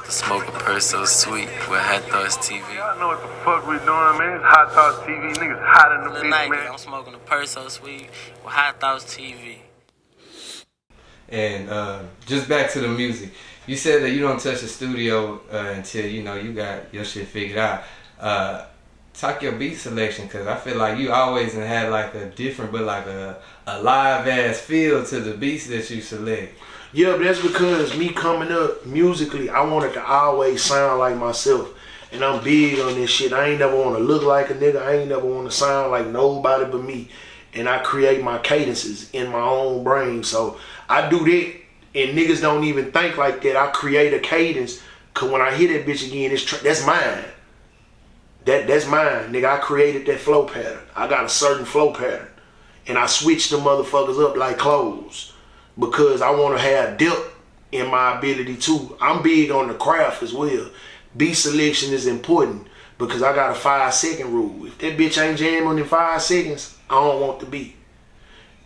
Smoke a purse so sweet with HighThoughtsTV. Y'all know what the fuck we doing, man. It's HighThoughtsTV. Niggas hot in the bitch, man. I'm smoking a purse so sweet with HighThoughtsTV. And just back to the music. You said that you don't touch the studio until you got your shit figured out. Talk your beat selection, cause I feel like you always had like a different, but like a live ass feel to the beats that you select. Yeah, but that's because me coming up musically, I wanted to always sound like myself. And I'm big on this shit. I ain't never want to look like a nigga. I ain't never want to sound like nobody but me. And I create my cadences in my own brain. So I do that, and niggas don't even think like that. I create a cadence, cause when I hear that bitch again, that's mine. That's mine, nigga. I created that flow pattern. I got a certain flow pattern. And I switch the motherfuckers up like clothes. Because I want to have depth in my ability too. I'm big on the craft as well. Beat selection is important because I got a 5-second rule. If that bitch ain't jamming in 5 seconds, I don't want the beat.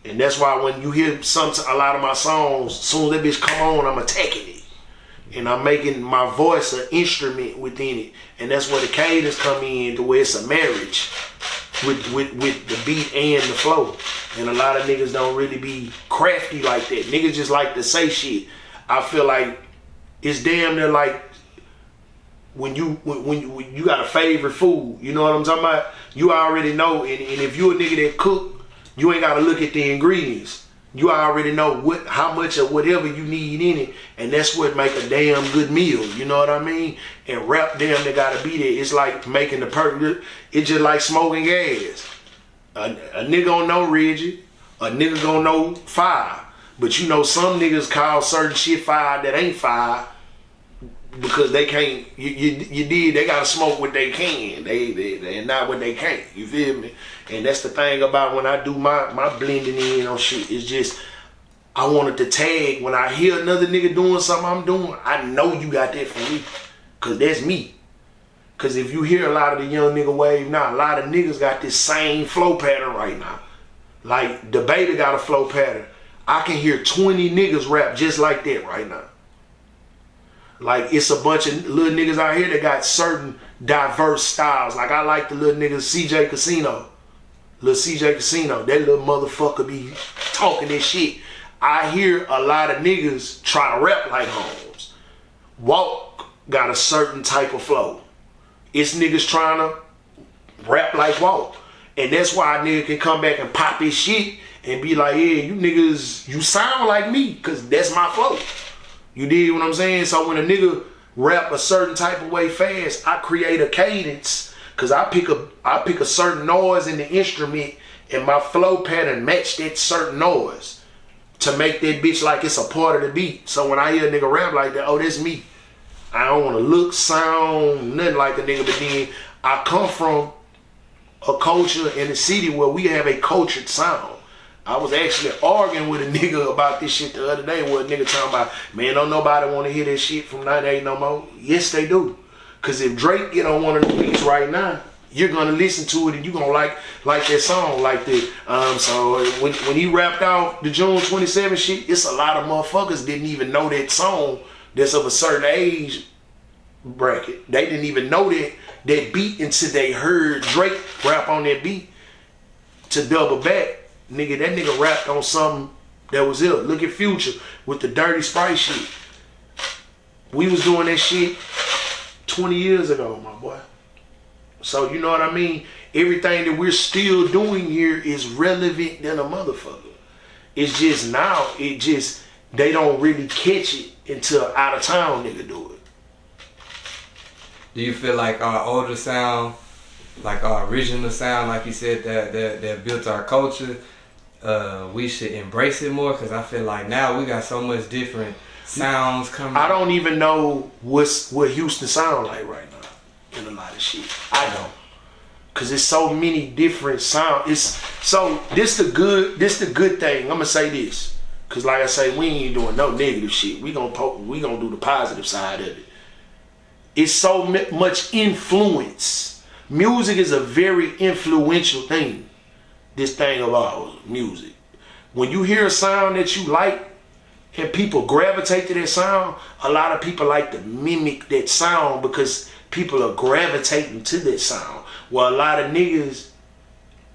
And that's why when you hear a lot of my songs, as soon as that bitch come on, I'm attacking it. And I'm making my voice an instrument within it. And that's where the cadence come in, to where it's a marriage with the beat and the flow. And a lot of niggas don't really be crafty like that. Niggas just like to say shit. I feel like it's damn near like when you got a favorite food. You know what I'm talking about? You already know. And if you a nigga that cook, you ain't gotta look at the ingredients. You already know how much of whatever you need in it, and that's what make a damn good meal. You know what I mean? And rap damn they gotta be there. It's like making the perfect. It's just like smoking gas. A nigga don't know Reggie. A nigga gonna know fire. But you know some niggas call certain shit fire that ain't fire because they can't. They gotta smoke what they can. They not what they can't. You feel me? And that's the thing about when I do my blending in on shit. It's just I wanted to tag. When I hear another nigga doing something I'm doing, I know you got that for me, cause that's me. Cause if you hear a lot of the young nigga wave now, a lot of niggas got this same flow pattern right now. Like the Baby got a flow pattern. I can hear 20 niggas rap just like that right now. Like it's a bunch of little niggas out here that got certain diverse styles. Like I like the little niggas CJ Casino. Little CJ Casino, that little motherfucker be talking that shit. I hear a lot of niggas try to rap like Holmes. Walk got a certain type of flow. It's niggas trying to rap like Walk. And that's why a nigga can come back and pop his shit and be like, yeah, you niggas, you sound like me, cause that's my flow. You dig what I'm saying? So when a nigga rap a certain type of way fast, I create a cadence. Cause I pick a certain noise in the instrument and my flow pattern match that certain noise to make that bitch like it's a part of the beat. So when I hear a nigga rap like that, oh, that's me. I don't want to look, sound, nothing like a nigga, but then I come from a culture in the city where we have a cultured sound. I was actually arguing with a nigga about this shit the other day where a nigga talking about, man, don't nobody want to hear that shit from 98 no more. Yes, they do. Cause if Drake get on one of the beats right now, you're gonna listen to it and you're gonna like that song like that. So when he rapped out the June 27 shit, it's a lot of motherfuckers didn't even know that song that's of a certain age bracket. They didn't even know that beat until they heard Drake rap on that beat. To double back, nigga, that nigga rapped on something that was ill. Look at Future with the Dirty Sprite shit. We was doing that shit 20 years ago, my boy. So you know what I mean? Everything that we're still doing here is relevant than a motherfucker. It's just now, they don't really catch it until out of town nigga do it. Do you feel like our older sound, like our original sound, like you said, that built our culture, we should embrace it more? Cause I feel like now we got so much different sounds coming. I don't even know what Houston sound like right now in a lot of shit. I don't, cause it's so many different sounds. This the good thing. I'm gonna say this, cause like I say, we ain't doing no negative shit. We gonna do the positive side of it. It's so much influence. Music is a very influential thing. This thing of ours, music. When you hear a sound that you like, and people gravitate to that sound, a lot of people like to mimic that sound because people are gravitating to that sound. Well, a lot of niggas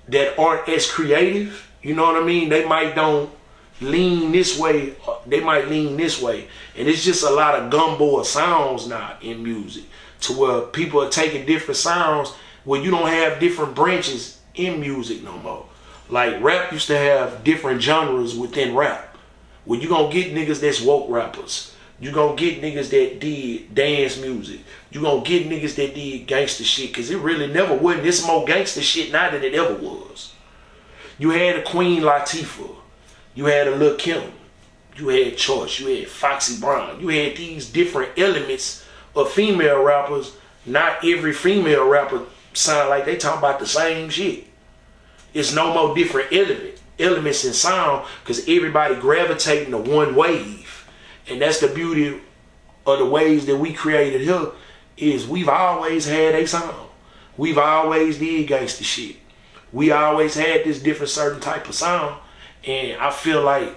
that aren't as creative, you know what I mean? They might don't lean this way, they might lean this way. And it's just a lot of gumbo of sounds now in music to where people are taking different sounds where you don't have different branches in music no more. Like rap used to have different genres within rap. Where you gonna get niggas that's woke rappers. You gonna get niggas that did dance music. You gonna get niggas that did gangster shit. Cause it really never wasn't. This more gangster shit now than it ever was. You had a Queen Latifah. You had a Lil' Kim. You had Choice. You had Foxy Brown. You had these different elements of female rappers. Not every female rapper sound like they talking about the same shit. It's no more different elements in sound because everybody gravitating to one wave. And that's the beauty of the waves that we created here is we've always had a sound. We've always did gangster shit. We always had this different certain type of sound. And I feel like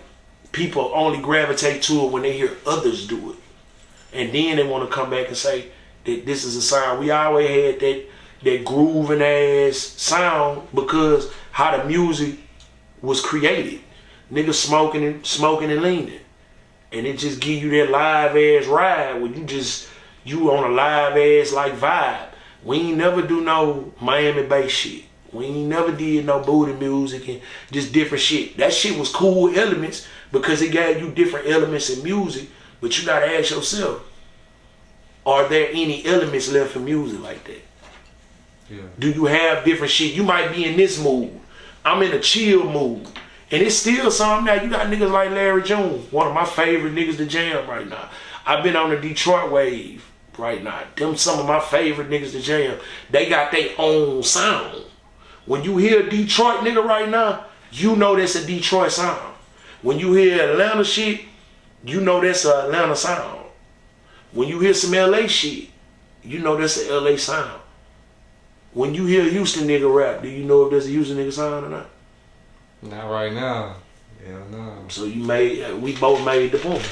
people only gravitate to it when they hear others do it. And then they want to come back and say that this is a sound. We always had that grooving ass sound because how the music was created. Niggas smoking and leaning. And it just give you that live ass ride where you on a live ass like vibe. We ain't never do no Miami bass shit. We ain't never did no booty music and just different shit. That shit was cool elements because it gave you different elements in music. But you gotta ask yourself, are there any elements left in music like that? Yeah. Do you have different shit? You might be in this mood. I'm in a chill mood. And it's still something now. You got niggas like Larry June, one of my favorite niggas to jam right now. I've been on the Detroit wave right now. Them some of my favorite niggas to jam. They got their own sound. When you hear a Detroit nigga right now, you know that's a Detroit sound. When you hear Atlanta shit, you know that's an Atlanta sound. When you hear some LA shit, you know that's an LA sound. When you hear a Houston nigga rap, do you know if there's a Houston nigga sound or not? Not right now. Hell no. So we both made the point.